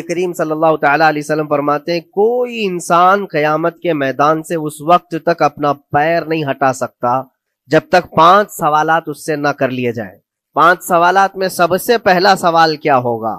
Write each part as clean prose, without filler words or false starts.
کریم صلی اللہ تعالیٰ علیہ وسلم فرماتے ہیں کوئی انسان قیامت کے میدان سے اس وقت تک اپنا پیر نہیں ہٹا سکتا جب تک 5 سوالات اس سے نہ کر لیے جائیں۔ 5 سوالات میں سب سے پہلا سوال کیا ہوگا؟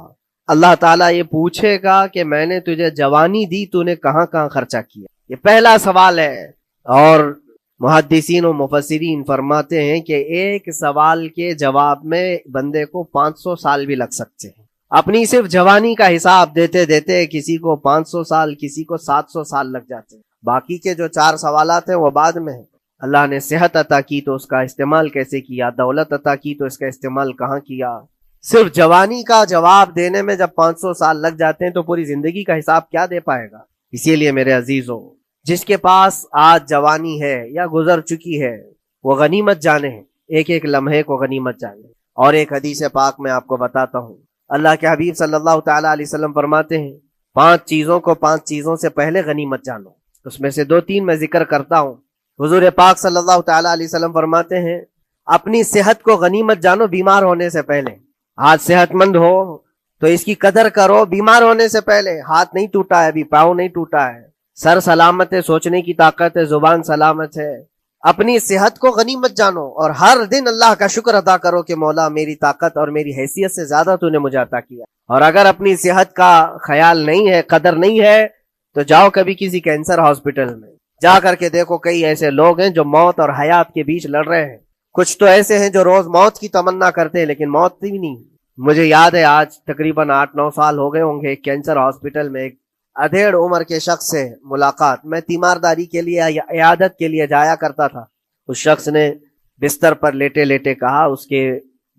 اللہ تعالیٰ یہ پوچھے گا کہ میں نے تجھے جوانی دی، تو نے کہاں کہاں خرچہ کیا؟ یہ پہلا سوال ہے۔ اور محدثین و مفسرین فرماتے ہیں کہ ایک سوال کے جواب میں بندے کو 500 سال بھی لگ سکتے ہیں۔ اپنی صرف جوانی کا حساب دیتے دیتے کسی کو 500 سال، کسی کو 700 سال لگ جاتے ہیں۔ باقی کے جو 4 سوالات ہیں وہ بعد میں ہیں۔ اللہ نے صحت عطا کی تو اس کا استعمال کیسے کیا، دولت عطا کی تو اس کا استعمال کہاں کیا۔ صرف جوانی کا جواب دینے میں جب 500 سال لگ جاتے ہیں تو پوری زندگی کا حساب کیا دے پائے گا؟ اسی لیے میرے عزیزو، جس کے پاس آج جوانی ہے یا گزر چکی ہے وہ غنیمت جانے، ایک ایک لمحے کو غنیمت جانے۔ اور ایک حدیث پاک میں آپ کو بتاتا ہوں، اللہ کے حبیب صلی اللہ تعالیٰ علیہ وسلم فرماتے ہیں 5 چیزوں کو 5 چیزوں سے پہلے غنیمت جانو۔ اس میں سے 2-3 میں ذکر کرتا ہوں۔ حضور پاک صلی اللہ تعالیٰ علیہ وسلم فرماتے ہیں اپنی صحت کو غنیمت جانو بیمار ہونے سے پہلے۔ آج صحت مند ہو تو اس کی قدر کرو بیمار ہونے سے پہلے۔ ہاتھ نہیں ٹوٹا ہے ابھی، پاؤں نہیں ٹوٹا ہے، سر سلامت ہے، سوچنے کی طاقت ہے، زبان سلامت ہے۔ اپنی صحت کو غنیمت جانو اور ہر دن اللہ کا شکر ادا کرو کہ مولا میری طاقت اور میری حیثیت سے زیادہ تو نے مجھے عطا کیا۔ اور اگر اپنی صحت کا خیال نہیں ہے، قدر نہیں ہے، تو جاؤ کبھی کسی کینسر ہاسپٹل میں جا کر کے دیکھو، کئی ایسے لوگ ہیں جو موت اور حیات کے بیچ لڑ رہے ہیں۔ کچھ تو ایسے ہیں جو روز موت کی تمنا کرتے ہیں لیکن موت بھی نہیں۔ مجھے یاد ہے آج تقریباً 8-9 سال ہو گئے ہوں گے، ایک کینسر ہاسپٹل میں ایک ادھیڑ عمر کے شخص سے ملاقات۔ میں تیمارداری کے لیے یا عیادت کے لیے جایا کرتا تھا۔ اس شخص نے بستر پر لیٹے لیٹے کہا اس کے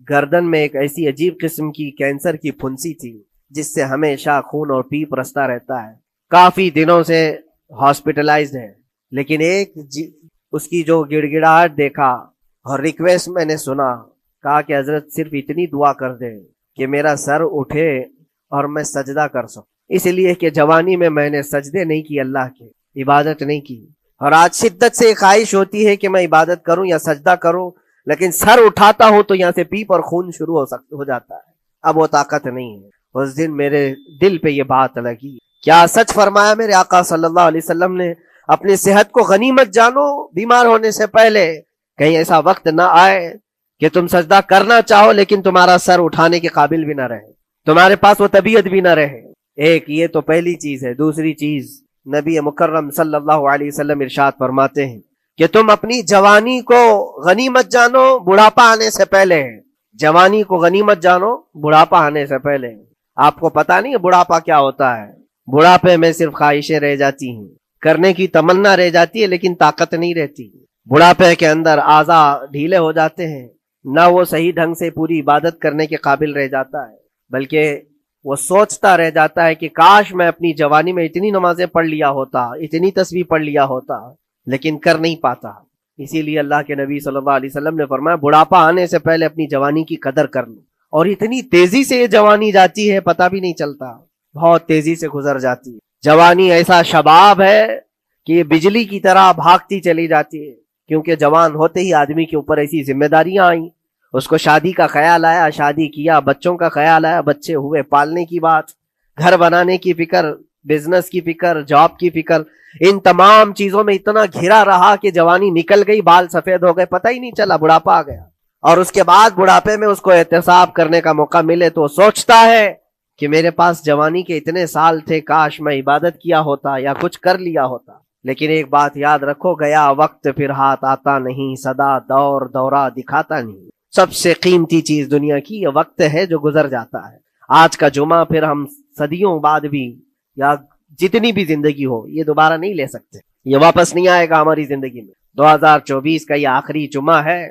گردن میں ایک ایسی عجیب قسم کی کینسر کی پھنسی تھی جس سے ہمیشہ خون اور پیپ رستا رہتا ہے، کافی دنوں سے ہاسپٹلائزڈ ہے۔ لیکن ایک اس کی جو گڑ گڑاہٹ دیکھا اور ریکویسٹ میں نے سنا، کہا کہ حضرت صرف اتنی دعا کر دے کہ میرا سر اٹھے اور میں سجدہ کر سکوں۔ اس لیے کہ جوانی میں نے سجدے نہیں کی، اللہ کی عبادت نہیں کی، اور آج شدت سے خواہش ہوتی ہے کہ میں عبادت کروں یا سجدہ کروں، لیکن سر اٹھاتا ہوں تو یہاں سے پیپ اور خون شروع ہو جاتا ہے۔ اب وہ طاقت نہیں ہے۔ اس دن میرے دل پہ یہ بات لگی، کیا سچ فرمایا میرے آقا صلی اللہ علیہ وسلم نے، اپنی صحت کو غنیمت جانو بیمار ہونے سے پہلے۔ کہیں ایسا وقت نہ آئے کہ تم سجدہ کرنا چاہو لیکن تمہارا سر اٹھانے کے قابل بھی نہ رہے، تمہارے پاس وہ طبیعت بھی نہ رہے۔ ایک یہ تو پہلی چیز ہے۔ دوسری چیز، نبی مکرم صلی اللہ علیہ وسلم ارشاد فرماتے ہیں کہ تم اپنی جوانی کو غنیمت جانو بڑھاپا آنے سے پہلے۔ جوانی کو غنیمت جانو بڑھاپا آنے سے پہلے۔ آپ کو پتا نہیں ہے بڑھاپا کیا ہوتا ہے؟ بڑھاپے میں صرف خواہشیں رہ جاتی ہیں، کرنے کی تمنا رہ جاتی ہے لیکن طاقت نہیں رہتی۔ بڑھاپے کے اندر اعضاء ڈھیلے ہو جاتے ہیں، نہ وہ صحیح ڈھنگ سے پوری عبادت کرنے کے قابل رہ جاتا ہے، بلکہ وہ سوچتا رہ جاتا ہے کہ کاش میں اپنی جوانی میں اتنی نمازیں پڑھ لیا ہوتا، اتنی تسبیح پڑھ لیا ہوتا، لیکن کر نہیں پاتا۔ اسی لیے اللہ کے نبی صلی اللہ علیہ وسلم نے فرمایا بڑھاپا آنے سے پہلے اپنی جوانی کی قدر کر لو۔ اور اتنی تیزی سے یہ جوانی جاتی ہے پتہ بھی نہیں چلتا، بہت تیزی سے گزر جاتی ہے۔ جوانی ایسا شباب ہے کہ یہ بجلی کی طرح بھاگتی چلی جاتی ہے، کیونکہ جوان ہوتے ہی آدمی کے اوپر ایسی ذمہ داریاں آئیں، اس کو شادی کا خیال آیا، شادی کیا، بچوں کا خیال آیا، بچے ہوئے، پالنے کی بات، گھر بنانے کی فکر، بزنس کی فکر، جاب کی فکر، ان تمام چیزوں میں اتنا گھرا رہا کہ جوانی نکل گئی، بال سفید ہو گئے، پتہ ہی نہیں چلا، بڑھاپا آ گیا۔ اور اس کے بعد بڑھاپے میں اس کو احتساب کرنے کا موقع ملے تو سوچتا ہے کہ میرے پاس جوانی کے اتنے سال تھے، کاش میں عبادت کیا ہوتا یا کچھ کر لیا ہوتا۔ لیکن ایک بات یاد رکھو، گیا وقت پھر ہاتھ آتا نہیں، سدا دور دورہ دکھاتا نہیں۔ سب سے قیمتی چیز دنیا کی یہ وقت ہے جو گزر جاتا ہے۔ آج کا جمعہ پھر ہم صدیوں بعد بھی یا جتنی بھی زندگی ہو یہ دوبارہ نہیں لے سکتے، یہ واپس نہیں آئے گا ہماری زندگی میں۔ 2024 کا یہ آخری جمعہ ہے،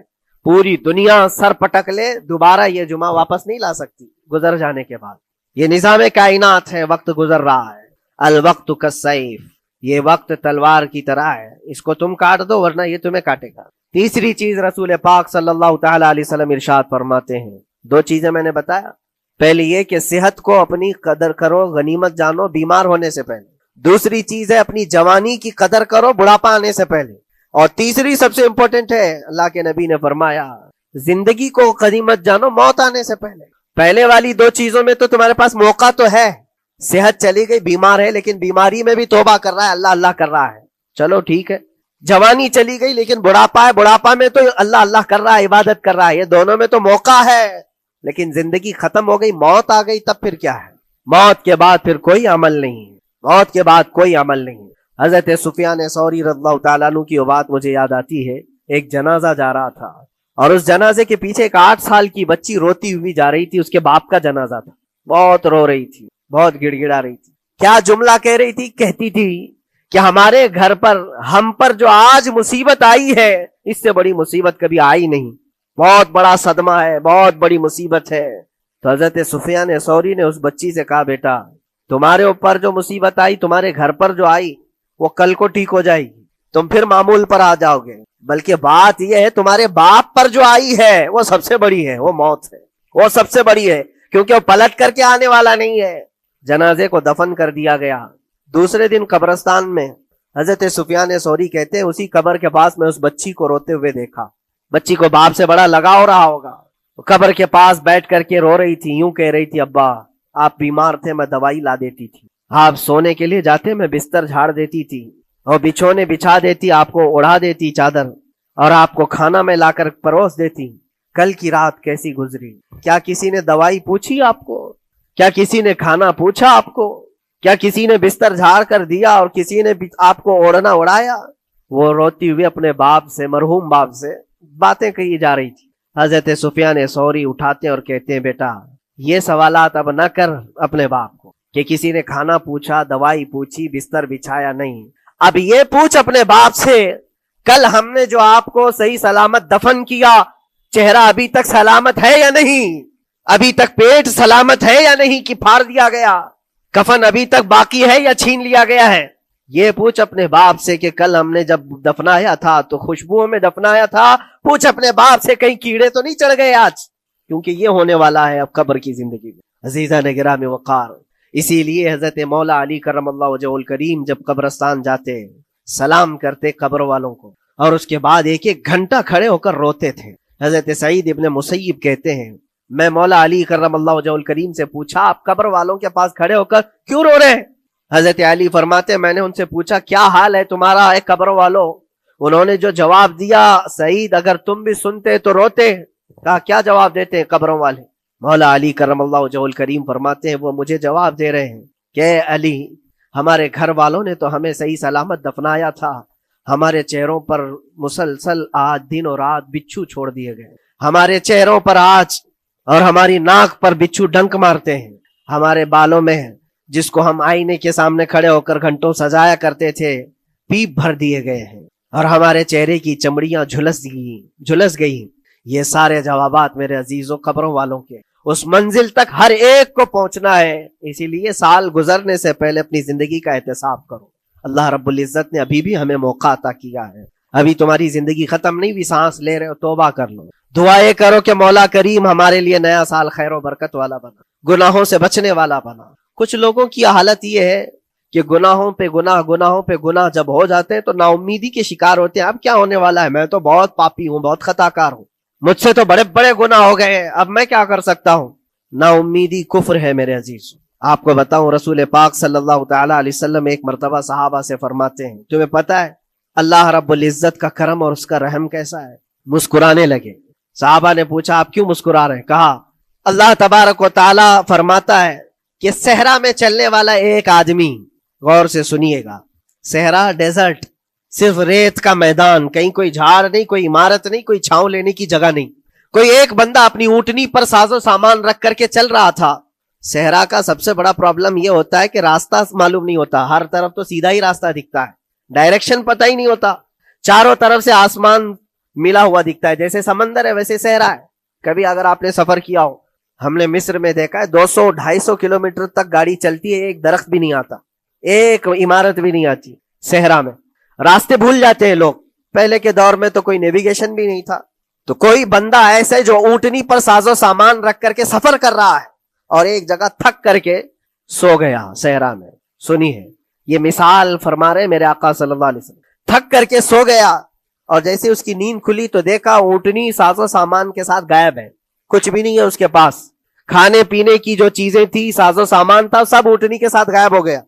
پوری دنیا سر پٹک لے دوبارہ یہ جمعہ واپس نہیں لا سکتی گزر جانے کے بعد۔ یہ نظام کائنات ہے، وقت گزر رہا ہے۔ الوقت کالسیف، یہ وقت تلوار کی طرح ہے، اس کو تم کاٹ دو ورنہ یہ تمہیں کاٹے گا۔ تیسری چیز رسول پاک صلی اللہ تعالی علیہ وسلم ارشاد فرماتے ہیں، 2 چیزیں میں نے بتایا، پہلی یہ کہ صحت کو اپنی قدر کرو، غنیمت جانو بیمار ہونے سے پہلے۔ دوسری چیز ہے اپنی جوانی کی قدر کرو بڑھاپا آنے سے پہلے۔ اور تیسری سب سے امپورٹنٹ ہے، اللہ کے نبی نے فرمایا زندگی کو غنیمت جانو موت آنے سے پہلے۔ پہلے والی 2 چیزوں میں تو تمہارے پاس موقع تو ہے، صحت چلی گئی، بیمار ہے لیکن بیماری میں بھی توبہ کر رہا ہے، اللہ اللہ کر رہا ہے، چلو ٹھیک ہے۔ جوانی چلی گئی لیکن بڑھاپا ہے، بڑھاپا میں تو اللہ اللہ کر رہا ہے، عبادت کر رہا ہے، یہ دونوں میں تو موقع ہے۔ لیکن زندگی ختم ہو گئی، موت آ گئی، تب پھر کیا ہے؟ موت کے بعد پھر کوئی عمل نہیں ہے، موت کے بعد کوئی عمل نہیں۔ حضرت سفیان ثوری رضی اللہ تعالیٰ عنہ کی وہ بات مجھے یاد آتی ہے، ایک جنازہ جا رہا تھا اور اس جنازے کے پیچھے ایک 8 سال کی بچی روتی ہوئی جا رہی تھی، اس کے باپ کا جنازہ تھا، بہت رو رہی تھی، بہت گڑ گڑا رہی تھی۔ کیا جملہ کہہ رہی تھی؟ کہتی تھی کہ ہمارے گھر پر، ہم پر جو آج مصیبت آئی ہے، اس سے بڑی مصیبت کبھی آئی نہیں، بہت بڑا صدمہ ہے، بہت بڑی مصیبت ہے۔ تو حضرت سفیان ثوری نے اس بچی سے کہا، بیٹا تمہارے اوپر جو مصیبت آئی، تمہارے گھر پر جو آئی، وہ کل کو ٹھیک ہو جائے گی، تم پھر معمول پر آ جاؤ گے، بلکہ بات یہ ہے تمہارے باپ پر جو آئی ہے وہ سب سے بڑی ہے، وہ موت ہے، وہ سب سے بڑی ہے، کیونکہ وہ پلٹ کر کے آنے والا نہیں ہے۔ جنازے کو دفن کر دیا گیا۔ دوسرے دن قبرستان میں حضرت سفیان ثوری کہتے ہیں اسی قبر کے پاس میں اس بچی کو روتے ہوئے دیکھا۔ بچی کو باپ سے بڑا لگا ہو رہا ہوگا، قبر کے پاس بیٹھ کر کے رو رہی تھی، یوں کہہ رہی تھی، ابا آپ بیمار تھے، میں دوائی لا دیتی تھی، آپ سونے کے لیے جاتے میں بستر جھاڑ دیتی تھی اور بچھونے بچھا دیتی، آپ کو اڑا دیتی چادر، اور آپ کو کھانا میں لا کر پروس دیتی۔ کل کی رات کیسی گزری؟ کیا کسی نے دوائی پوچھی آپ کو؟ کیا کسی نے کھانا پوچھا آپ کو؟ کیا کسی نے بستر جھاڑ کر دیا اور کسی نے آپ کو اوڑھنا اڑایا؟ وہ روتی ہوئی اپنے باپ سے، مرحوم باپ سے باتیں کہی جا رہی تھی۔ حضرت سفیان ثوری اٹھاتے اور کہتے ہیں، بیٹا یہ سوالات اب نہ کر اپنے باپ کو کہ کسی نے کھانا پوچھا، دوائی پوچھی، بستر بچھایا، نہیں، اب یہ پوچھ اپنے باپ سے، کل ہم نے جو آپ کو صحیح سلامت دفن کیا، چہرہ ابھی تک سلامت ہے یا نہیں؟ ابھی تک پیٹ سلامت ہے یا نہیں کہ پھاڑ دیا گیا؟ کفن ابھی تک باقی ہے یا چھین لیا گیا ہے؟ یہ پوچھ اپنے باپ سے کہ کل ہم نے جب دفنایا تھا تو خوشبوؤں میں دفنایا تھا، پوچھ اپنے باپ سے کہیں کیڑے تو نہیں چڑھ گئے آج، کیونکہ یہ ہونے والا ہے اب قبر کی زندگی میں۔ عزیزان گرامی وقار، اسی لیے حضرت مولا علی کرم اللہ وجہہ الکریم جب قبرستان جاتے، سلام کرتے قبر والوں کو، اور اس کے بعد ایک ایک گھنٹہ کھڑے ہو کر روتے تھے۔ حضرت سعید ابن مسیب کہتے ہیں، میں مولا علی کرم اللہ وجہہ الکریم سے پوچھا، آپ قبر والوں کے پاس کھڑے ہو کر کیوں رو رہے ہیں؟ حضرت علی فرماتے، میں نے ان سے پوچھا کیا حال ہے تمہارا اے قبر والوں؟ انہوں نے جو جواب دیا، سعید اگر تم بھی سنتے تو روتے۔ کہا کیا جواب دیتے ہیں قبروں والے؟ مولا علی کرم اللہ وجہہ الکریم فرماتے ہیں، وہ مجھے جواب دے رہے ہیں کہ اے علی، ہمارے گھر والوں نے تو ہمیں صحیح سلامت دفنایا تھا، ہمارے چہروں پر مسلسل آج دن اور رات بچھو چھوڑ دیے گئے، ہمارے چہروں پر آج اور ہماری ناک پر بچھو ڈنک مارتے ہیں، ہمارے بالوں میں جس کو ہم آئینے کے سامنے کھڑے ہو کر گھنٹوں سجایا کرتے تھے، پیپ بھر دیے گئے ہیں، اور ہمارے چہرے کی چمڑیاں جھلس گئی۔ یہ سارے جوابات میرے عزیزوں قبروں والوں کے، اس منزل تک ہر ایک کو پہنچنا ہے، اسی لیے سال گزرنے سے پہلے اپنی زندگی کا احتساب کرو۔ اللہ رب العزت نے ابھی بھی ہمیں موقع عطا کیا ہے، ابھی تمہاری زندگی ختم نہیں ہوئی، سانس لے رہے ہو، توبہ کر لو، دعائیں کرو کہ مولا کریم ہمارے لیے نیا سال خیر و برکت والا بنا، گناہوں سے بچنے والا بنا۔ کچھ لوگوں کی حالت یہ ہے کہ گناہوں پہ گناہ جب ہو جاتے ہیں تو نا امیدی کے شکار ہوتے ہیں، اب کیا ہونے والا ہے، میں تو بہت پاپی ہوں، بہت خطا کار ہوں، مجھ سے تو بڑے بڑے گناہ ہو گئے ہیں، اب میں کیا کر سکتا ہوں؟ نا امیدی کفر ہے میرے عزیز۔ آپ کو بتاؤں، رسول پاک صلی اللہ تعالی علیہ وسلم ایک مرتبہ صحابہ سے فرماتے ہیں، تمہیں پتا ہے اللہ رب العزت کا کرم اور اس کا رحم کیسا ہے؟ مسکرانے لگے۔ صحابہ نے پوچھا آپ کیوں مسکرا رہے ہیں؟ کہا اللہ تبارک و تعالی فرماتا ہے کہ صحرا میں چلنے والا ایک آدمی، غور سے سنیے گا، صحرا ڈیزرٹ، صرف ریت کا میدان، کہیں کوئی جھاڑ نہیں، کوئی عمارت نہیں، کوئی چھاؤں لینے کی جگہ نہیں، کوئی ایک بندہ اپنی اونٹنی پر ساز و سامان رکھ کر کے چل رہا تھا۔ صحرا کا سب سے بڑا پرابلم یہ ہوتا ہے کہ راستہ معلوم نہیں ہوتا، ہر طرف تو سیدھا ہی راستہ دکھتا ہے، ڈائریکشن پتہ ہی نہیں ہوتا، چاروں طرف سے آسمان ملا ہوا دکھتا ہے، جیسے سمندر ہے ویسے صحرا ہے۔ کبھی اگر آپ نے سفر کیا ہو، ہم نے مصر میں دیکھا ہے 200-250 کلومیٹر تک گاڑی چلتی ہے، ایک درخت بھی نہیں آتا، ایک عمارت بھی نہیں آتی صحرا میں، راستے بھول جاتے ہیں لوگ۔ پہلے کے دور میں تو کوئی نیویگیشن بھی نہیں تھا، تو کوئی بندہ ایسے جو اونٹنی پر ساز و سامان رکھ کر کے سفر کر رہا ہے اور ایک جگہ تھک کر کے سو گیا صحرا میں۔ سنی ہے یہ مثال فرما رہے میرے آقا صلی اللہ علیہ وسلم، تھک کر کے سو گیا، اور جیسے اس کی نیند کھلی تو دیکھا اونٹنی ساز و سامان کے ساتھ غائب ہے، کچھ بھی نہیں ہے اس کے پاس، کھانے پینے کی جو چیزیں تھی، ساز و سامان تھا، سب اونٹنی کے ساتھ غائب ہو گیا۔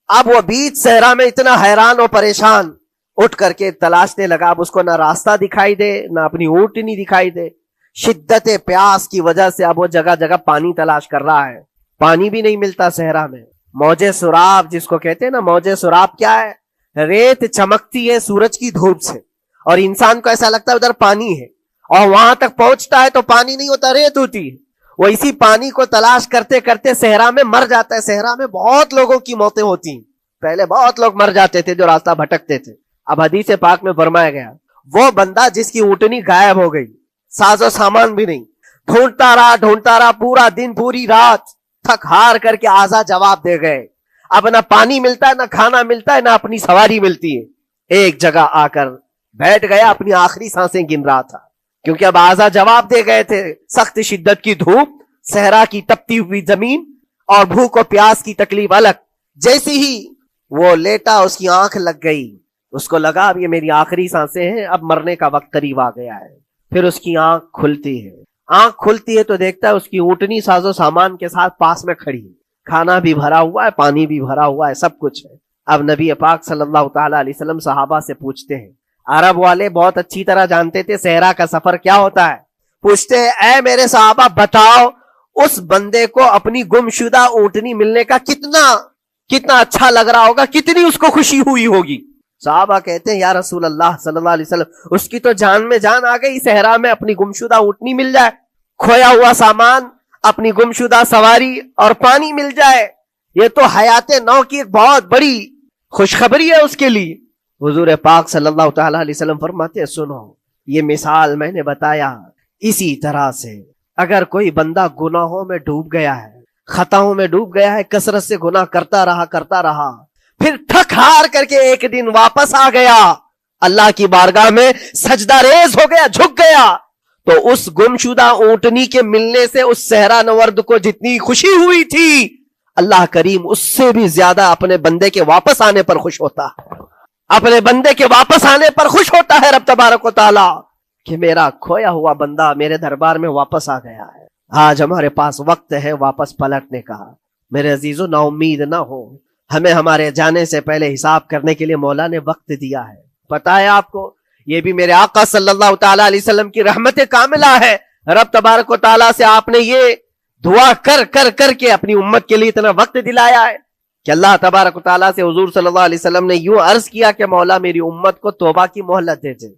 اب وہ بیچ صحرا میں اتنا حیران اور پریشان، اٹھ کر کے تلاشنے لگا۔ اب اس کو نہ راستہ دکھائی دے، نہ اپنی اونٹنی دکھائی دے۔ شدت پیاس کی وجہ سے اب وہ جگہ جگہ پانی تلاش کر رہا ہے، پانی بھی نہیں ملتا صحرا میں۔ موج سراب جس کو کہتے ہیں نا، موج سراب کیا ہے؟ ریت چمکتی ہے سورج کی دھوپ سے، اور انسان کو ایسا لگتا ہے ادھر پانی ہے، اور وہاں تک پہنچتا ہے تو پانی نہیں ہوتا، ریت ہوتی ہے۔ وہ اسی پانی کو تلاش کرتے کرتے صحرا میں مر جاتا ہے۔ صحرا میں بہت لوگوں کی موتیں ہوتی ہیں، پہلے بہت لوگ مر جاتے تھے جو راستہ بھٹکتے تھے۔ اب حدیث پاک میں فرمایا گیا، وہ بندہ جس کی اونٹنی غائب ہو گئی، ساز و سامان بھی نہیں، ڈھونڈتا رہا پورا دن پوری رات، تھک ہار کر کے آزا جواب دے گئے۔ اب نہ پانی ملتا ہے، نہ کھانا ملتا ہے، نہ اپنی سواری ملتی ہے۔ ایک جگہ آ کر بیٹھ گیا، اپنی آخری سانسیں گن رہا تھا، کیونکہ اب آزا جواب دے گئے تھے۔ سخت شدت کی دھوپ، صحرا کی تپتی ہوئی زمین، اور بھوک و پیاس کی تکلیف الگ۔ جیسی ہی وہ لیٹا، اس کی آنکھ لگ گئی، اس کو لگا اب یہ میری آخری سانسیں ہیں، اب مرنے کا وقت قریب آ گیا ہے۔ پھر اس کی آنکھ کھلتی ہے، آنکھ کھلتی ہے تو دیکھتا ہے اس کی اونٹنی ساز و سامان کے ساتھ پاس میں کھڑی ہے، کھانا بھی بھرا ہوا ہے، پانی بھی بھرا ہوا ہے، سب کچھ ہے۔ اب نبی پاک صلی اللہ تعالی علیہ وسلم صحابہ سے پوچھتے ہیں، عرب والے بہت اچھی طرح جانتے تھے صحرا کا سفر کیا ہوتا ہے، پوچھتے ہیں اے میرے صحابہ بتاؤ اس بندے کو اپنی گمشدہ اونٹنی ملنے کا کتنا اچھا لگ رہا ہوگا، کتنی اس کو خوشی ہوئی ہوگی۔ صحابہ کہتے ہیں یا رسول اللہ صلی اللہ علیہ وسلم، اس کی تو جان میں جان آ گئی، صحرا میں اپنی گمشدہ اونٹنی مل جائے، کھویا ہوا سامان، اپنی گمشدہ سواری اور پانی مل جائے، یہ تو حیات نو کی ایک بہت بڑی خوشخبری ہے اس کے لیے۔ حضور پاک صلی اللہ تعالی علیہ وسلم فرماتے ہیں سنو، یہ مثال میں نے بتایا، اسی طرح سے اگر کوئی بندہ گناہوں میں ڈوب گیا ہے، خطاؤں میں ڈوب گیا ہے، کثرت سے گناہ کرتا رہا، پھر تھک ہار کر کے ایک دن واپس آ گیا، اللہ کی بارگاہ میں سجدہ ریز ہو گیا، جھک گیا، تو اس گمشدہ اونٹنی کے ملنے سے اس صحرا نورد کو جتنی خوشی ہوئی تھی، اللہ کریم اس سے بھی زیادہ اپنے بندے کے واپس آنے پر خوش ہوتا ہے۔ اپنے بندے کے واپس آنے پر خوش ہوتا ہے رب تبارک و تعالی، کہ میرا کھویا ہوا بندہ میرے دربار میں واپس آ گیا ہے۔ آج ہمارے پاس وقت ہے واپس پلٹنے کا۔ میرے عزیزو نا امید نہ ہو، ہمیں ہمارے جانے سے پہلے حساب کرنے کے لیے مولا نے وقت دیا ہے۔ پتا ہے آپ کو، یہ بھی میرے آقا صلی اللہ تعالی علیہ وسلم کی رحمت کاملہ ہے۔ رب تبارک و تعالیٰ سے آپ نے یہ دعا کر کے اپنی امت کے لیے اتنا وقت دلایا ہے کہ اللہ تبارک و تعالیٰ سے حضور صلی اللہ علیہ وسلم نے یوں عرض کیا کہ مولا میری امت کو توبہ کی مہلت دے دے۔